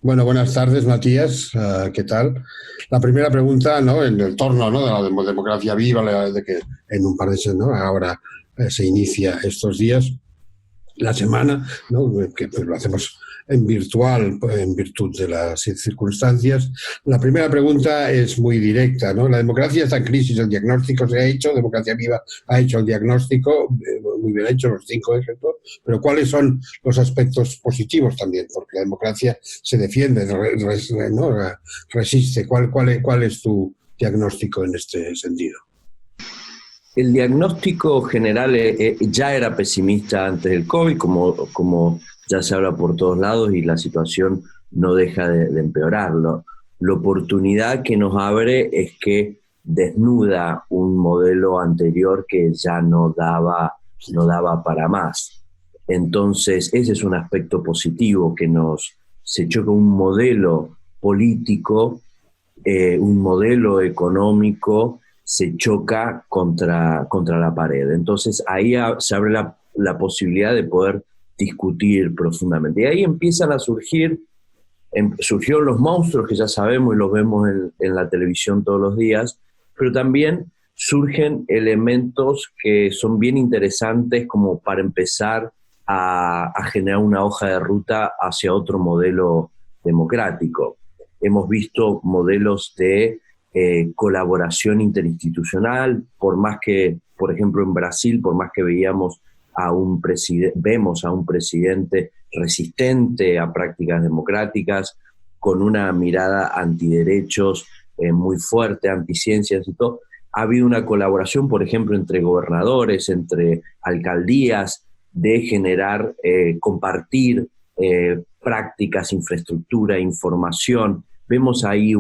Bueno, buenas tardes, Matías. ¿Qué tal? La primera pregunta, ¿no? En el torno, ¿no? De la democracia viva, de que en un par de semanas, ¿no? Ahora se inicia estos días la semana, ¿no? Que pues, lo hacemos en virtual en virtud de las circunstancias. La primera pregunta es muy directa, ¿no? La democracia está en crisis, el diagnóstico se ha hecho, Democracia Viva ha hecho el diagnóstico, muy bien hecho, los 5 ejemplos, pero ¿cuáles son los aspectos positivos también? Porque la democracia se defiende, ¿no? Resiste. ¿Cuál es tu diagnóstico en este sentido? El diagnóstico general ya era pesimista antes del COVID, como ya se habla por todos lados, y la situación no deja de empeorarlo. La oportunidad que nos abre es que desnuda un modelo anterior que ya no daba para más. Entonces, ese es un aspecto positivo se choca un modelo político, un modelo económico, se choca contra la pared. Entonces ahí se abre la posibilidad de poder discutir profundamente. Y ahí empiezan a surgieron los monstruos que ya sabemos y los vemos en la televisión todos los días, pero también surgen elementos que son bien interesantes como para empezar a generar una hoja de ruta hacia otro modelo democrático. Hemos visto modelos de colaboración interinstitucional, por más que, por ejemplo, en Brasil, por más que vemos a un presidente resistente a prácticas democráticas, con una mirada antiderechos muy fuerte, anticiencias y todo, ha habido una colaboración, por ejemplo, entre gobernadores, entre alcaldías, de generar, compartir prácticas, infraestructura, información. Vemos ahí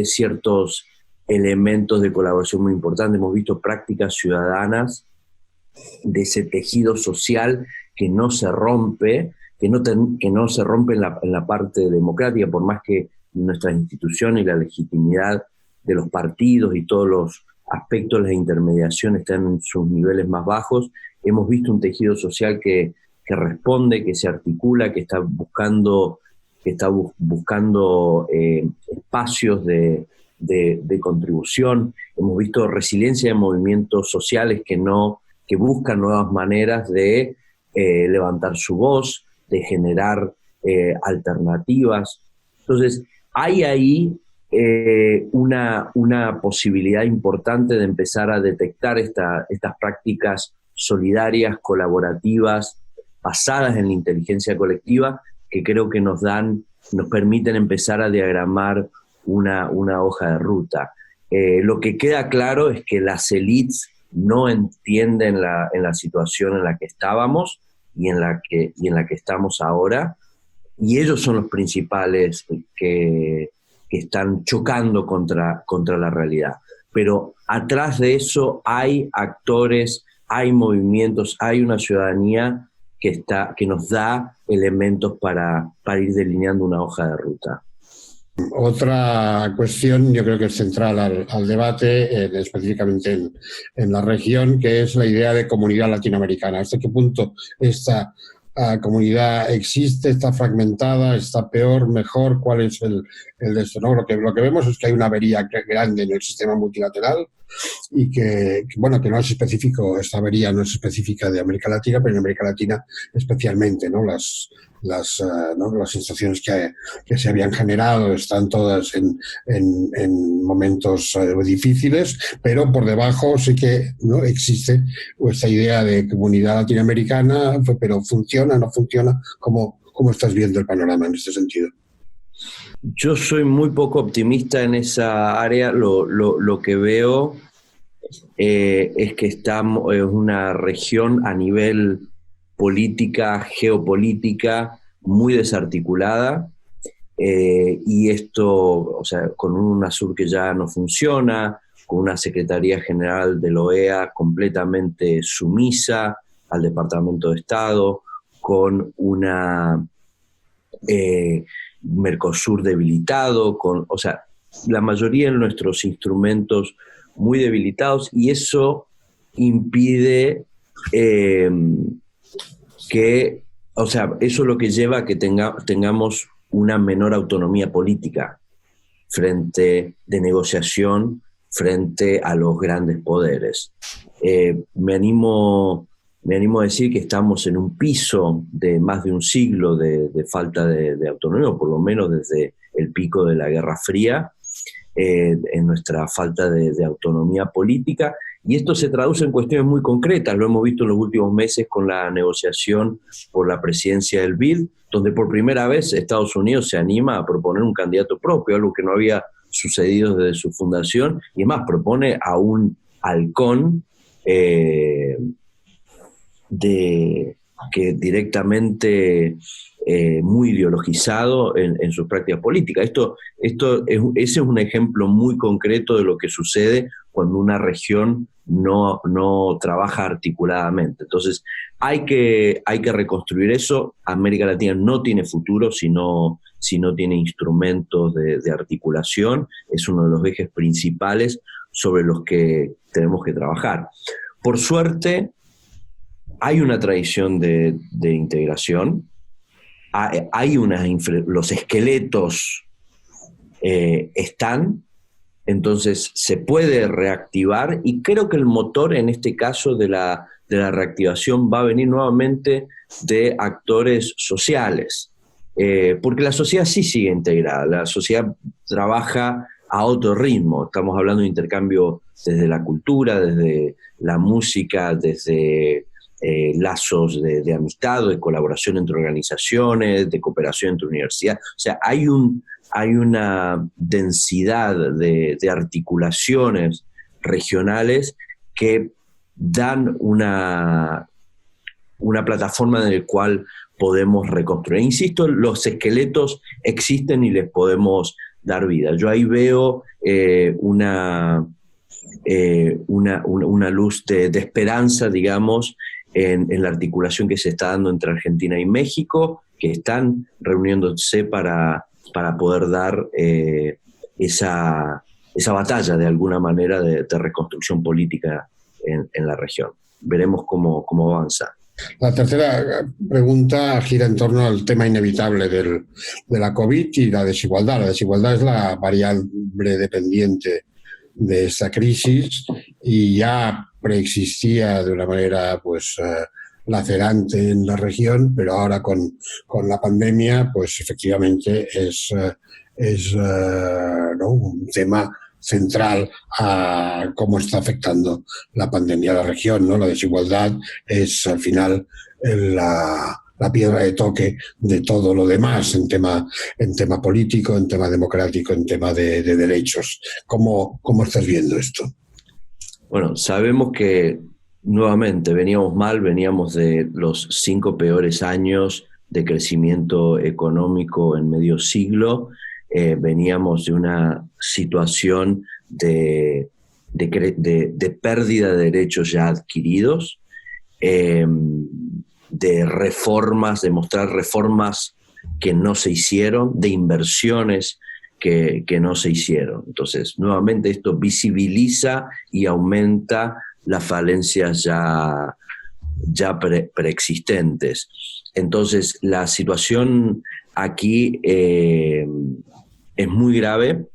ciertos elementos de colaboración muy importantes. Hemos visto prácticas ciudadanas de ese tejido social que no se rompe, que no se rompe en la parte democrática, por más que nuestras instituciones y la legitimidad de los partidos y todos los aspectos de la intermediación están en sus niveles más bajos. Hemos visto un tejido social que responde, que se articula, que está buscando espacios de contribución. Hemos visto resiliencia de movimientos sociales que buscan nuevas maneras de levantar su voz, de generar alternativas. Entonces, hay ahí una posibilidad importante de empezar a detectar estas prácticas solidarias, colaborativas, basadas en la inteligencia colectiva, que creo que nos permiten empezar a diagramar una hoja de ruta. Lo que queda claro es que las élites no entienden en la situación en la que estábamos y en la que estamos ahora, y ellos son los principales que están chocando contra la realidad. Pero atrás de eso hay actores, hay movimientos, hay una ciudadanía que nos da elementos para ir delineando una hoja de ruta. Otra cuestión, yo creo que es central al debate, específicamente en la región, que es la idea de comunidad latinoamericana. ¿Hasta qué punto esta comunidad existe, está fragmentada, está peor, mejor? ¿Cuál es el de esto? ¿No? Lo que vemos es que hay una avería grande en el sistema multilateral y bueno, que no es específico, esta avería no es específica de América Latina, pero en América Latina especialmente, ¿no? ¿No? Las situaciones que se habían generado están todas en momentos difíciles, pero por debajo sí que, ¿no? Existe esta idea de comunidad latinoamericana, pero funciona, no funciona. ¿Cómo estás viendo el panorama en este sentido? Yo soy muy poco optimista en esa área. Lo que veo es que estamos en una región a nivel política, geopolítica, muy desarticulada. Y esto, o sea, con un UNASUR que ya no funciona, con una Secretaría General de la OEA completamente sumisa al Departamento de Estado, con una Mercosur debilitado, o sea, la mayoría de nuestros instrumentos muy debilitados, y eso impide o sea, eso es lo que lleva a que tengamos una menor autonomía política de negociación frente a los grandes poderes. Me animo a decir que estamos en un piso de más de un siglo de falta de autonomía, o por lo menos desde el pico de la Guerra Fría, en nuestra falta de autonomía política, y esto se traduce en cuestiones muy concretas. Lo hemos visto en los últimos meses con la negociación por la presidencia del BID, donde por primera vez Estados Unidos se anima a proponer un candidato propio, algo que no había sucedido desde su fundación, y además propone a un halcón que directamente muy ideologizado en sus prácticas políticas. Ese es un ejemplo muy concreto de lo que sucede cuando una región no trabaja articuladamente. Entonces, hay que reconstruir eso. América Latina no tiene futuro si no tiene instrumentos de articulación. Es uno de los ejes principales sobre los que tenemos que trabajar. Por suerte, hay una tradición de integración, los esqueletos están, entonces se puede reactivar, y creo que el motor en este caso de la reactivación va a venir nuevamente de actores sociales, porque la sociedad sí sigue integrada, la sociedad trabaja a otro ritmo. Estamos hablando de intercambio desde la cultura, desde la música, desde lazos de amistad, de colaboración entre organizaciones, de cooperación entre universidades. O sea, hay una densidad de articulaciones regionales que dan una plataforma en la cual podemos reconstruir. Insisto, los esqueletos existen y les podemos dar vida. Yo ahí veo una luz de esperanza, digamos, en la articulación que se está dando entre Argentina y México, que están reuniéndose para poder dar esa batalla, de alguna manera, de reconstrucción política en la región. Veremos cómo avanza. La tercera pregunta gira en torno al tema inevitable de la COVID y la desigualdad. La desigualdad es la variable dependiente de esta crisis y ya preexistía de una manera lacerante en la región, pero ahora con la pandemia pues efectivamente es un tema central a cómo está afectando la pandemia a la región, ¿no? La desigualdad es al final la piedra de toque de todo lo demás en tema político, en tema democrático, en tema de derechos. ¿Cómo estás viendo esto? Bueno, sabemos que nuevamente veníamos de los 5 peores años de crecimiento económico en medio siglo. Veníamos de una situación de pérdida de derechos ya adquiridos, de reformas, de mostrar reformas que no se hicieron, de inversiones que no se hicieron. Entonces, nuevamente esto visibiliza y aumenta las falencias ya preexistentes. Entonces, la situación aquí es muy grave.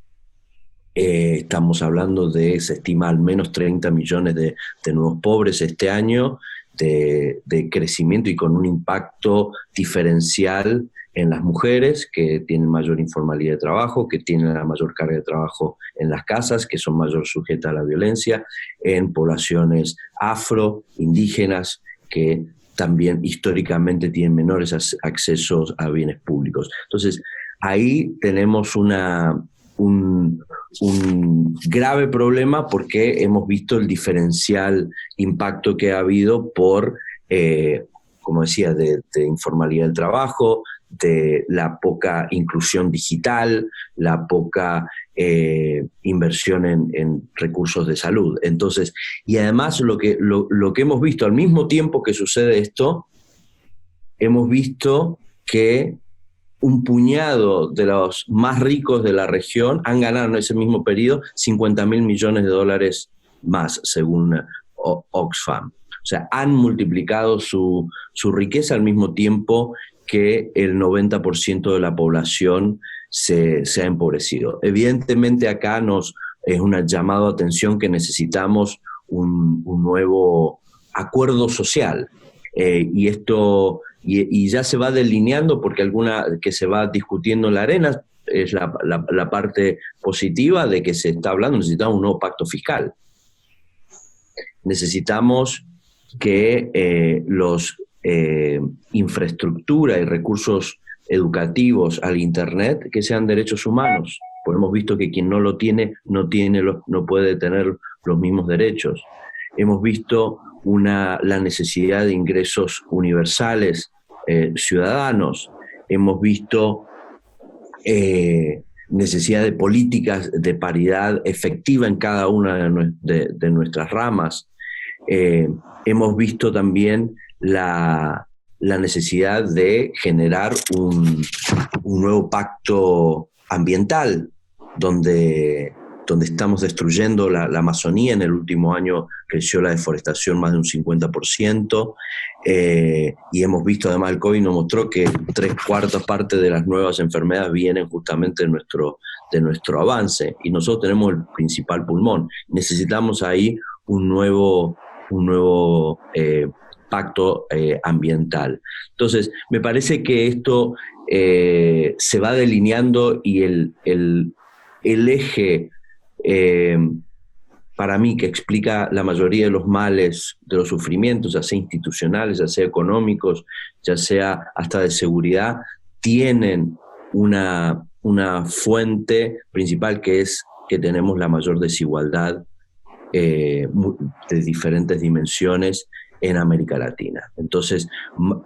Estamos hablando se estima al menos 30 millones de nuevos pobres este año, de crecimiento, y con un impacto diferencial en las mujeres, que tienen mayor informalidad de trabajo, que tienen la mayor carga de trabajo en las casas, que son mayor sujetas a la violencia, en poblaciones afro, indígenas, que también históricamente tienen menores accesos a bienes públicos. Entonces, ahí tenemos un grave problema, porque hemos visto el diferencial impacto que ha habido por, como decía, de informalidad del trabajo, de la poca inclusión digital, la poca inversión en recursos de salud. Entonces, y además lo que hemos visto al mismo tiempo que sucede esto, hemos visto que un puñado de los más ricos de la región han ganado en ese mismo periodo $50.000 millones más, según Oxfam. O sea, han multiplicado su riqueza al mismo tiempo que el 90% de la población se ha empobrecido. Evidentemente acá es un llamado a atención que necesitamos un nuevo acuerdo social. Y esto y ya se va delineando, porque alguna que se va discutiendo en la arena es la parte positiva de que se está hablando. Necesitamos un nuevo pacto fiscal. Necesitamos que los infraestructura y recursos educativos al Internet que sean derechos humanos. Porque hemos visto que quien no lo tiene, no puede tener los mismos derechos. Hemos visto la necesidad de ingresos universales ciudadanos. Hemos visto necesidad de políticas de paridad efectiva en cada una de nuestras ramas. Hemos visto también la necesidad de generar un nuevo pacto ambiental, donde estamos destruyendo la Amazonía. En el último año creció la deforestación más de un 50%, y hemos visto, además el COVID nos mostró que 3/4 partes de las nuevas enfermedades vienen justamente de nuestro avance, y nosotros tenemos el principal pulmón. Necesitamos ahí un nuevo pacto ambiental. Entonces, me parece que esto se va delineando, y el eje para mí que explica la mayoría de los males, de los sufrimientos, ya sea institucionales, ya sea económicos, ya sea hasta de seguridad, tienen una fuente principal, que es que tenemos la mayor desigualdad de diferentes dimensiones en América Latina. Entonces,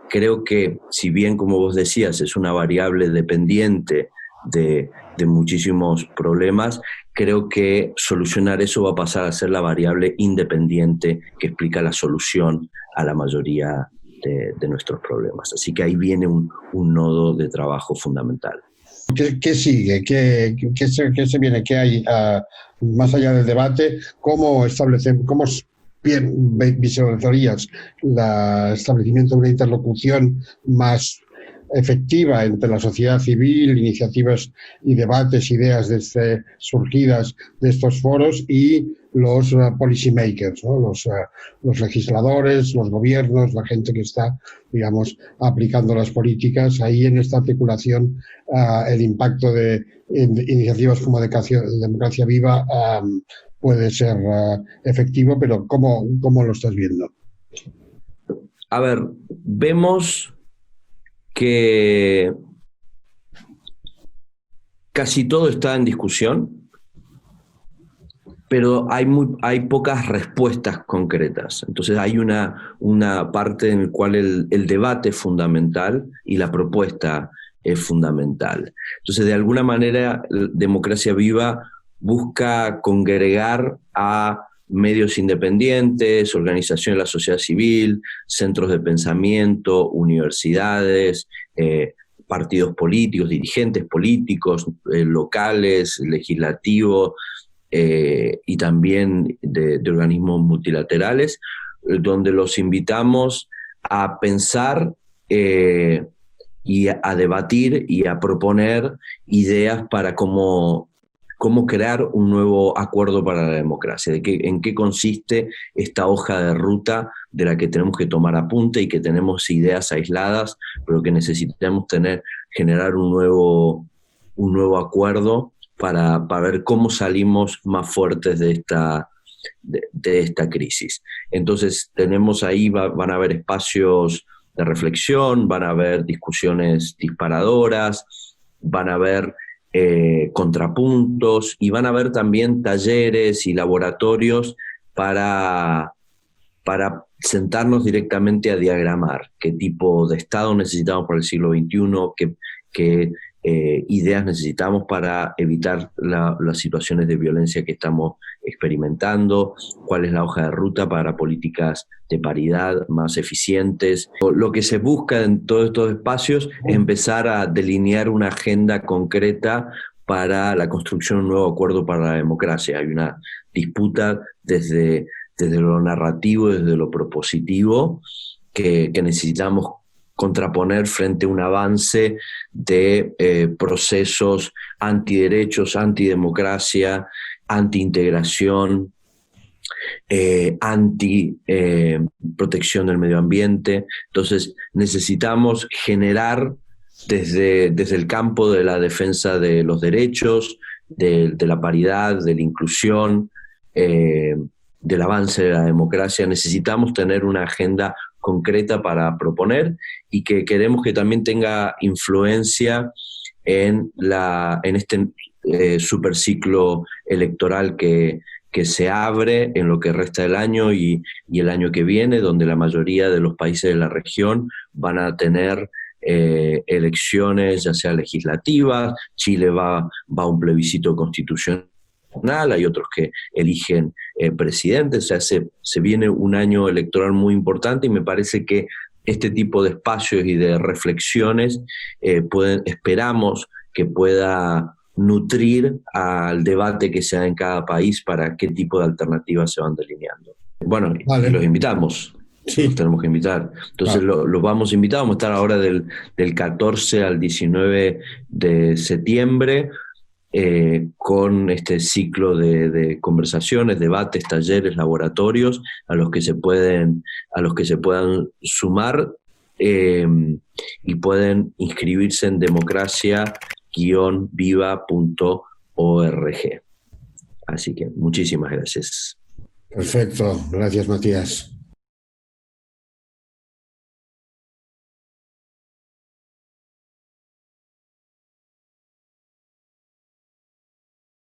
creo que, si bien, como vos decías, es una variable dependiente de muchísimos problemas, creo que solucionar eso va a pasar a ser la variable independiente que explica la solución a la mayoría de nuestros problemas. Así que ahí viene un nodo de trabajo fundamental. ¿Qué sigue? ¿Qué se viene? ¿Qué hay más allá del debate? ¿Cómo visualizarías el establecimiento de una interlocución más efectiva entre la sociedad civil, iniciativas y debates, ideas surgidas de estos foros, y los policy makers, ¿no? Los legisladores, los gobiernos, la gente que está, digamos, aplicando las políticas? Ahí, en esta articulación, el impacto de iniciativas como Democracia Viva puede ser efectivo, pero ¿cómo lo estás viendo? A ver, vemos que casi todo está en discusión, pero hay pocas respuestas concretas. Entonces hay una parte en la cual el debate es fundamental y la propuesta es fundamental. Entonces, de alguna manera, Democracia Viva busca congregar a medios independientes, organizaciones de la sociedad civil, centros de pensamiento, universidades, partidos políticos, dirigentes políticos, locales, legislativos, y también de organismos multilaterales, donde los invitamos a pensar y a debatir y a proponer ideas para cómo crear un nuevo acuerdo para la democracia, en qué consiste esta hoja de ruta de la que tenemos que tomar apunte, y que tenemos ideas aisladas, pero que necesitamos generar un nuevo acuerdo para ver cómo salimos más fuertes de esta crisis. Entonces, tenemos ahí, van a haber espacios de reflexión, van a haber discusiones disparadoras, van a haber contrapuntos, y van a haber también talleres y laboratorios para sentarnos directamente a diagramar qué tipo de Estado necesitamos para el siglo XXI, qué ideas necesitamos para evitar las situaciones de violencia que estamos experimentando, cuál es la hoja de ruta para políticas de paridad más eficientes. Lo que se busca en todos estos espacios es empezar a delinear una agenda concreta para la construcción de un nuevo acuerdo para la democracia. Hay una disputa desde lo narrativo, desde lo propositivo, que necesitamos contraponer frente a un avance de procesos antiderechos, antidemocracia, antiintegración, anti-protección del medio ambiente. Entonces necesitamos generar desde el campo de la defensa de los derechos, de la paridad, de la inclusión, del avance de la democracia, necesitamos tener una agenda concreta para proponer y que queremos que también tenga influencia en este superciclo electoral que se abre en lo que resta del año y el año que viene, donde la mayoría de los países de la región van a tener elecciones, ya sea legislativas. Chile va a un plebiscito constitucional, hay otros que eligen presidentes, o sea, se viene un año electoral muy importante y me parece que este tipo de espacios y de reflexiones esperamos que pueda nutrir al debate que se da en cada país para qué tipo de alternativas se van delineando. Bueno, vale. Los invitamos. Sí. Los tenemos que invitar. Entonces los vamos a invitar, vamos a estar ahora del 14 al 19 de septiembre con este ciclo de conversaciones, debates, talleres, laboratorios a los que se puedan sumar y pueden inscribirse en democracia-viva.org. Así que muchísimas gracias. Perfecto, gracias Matías.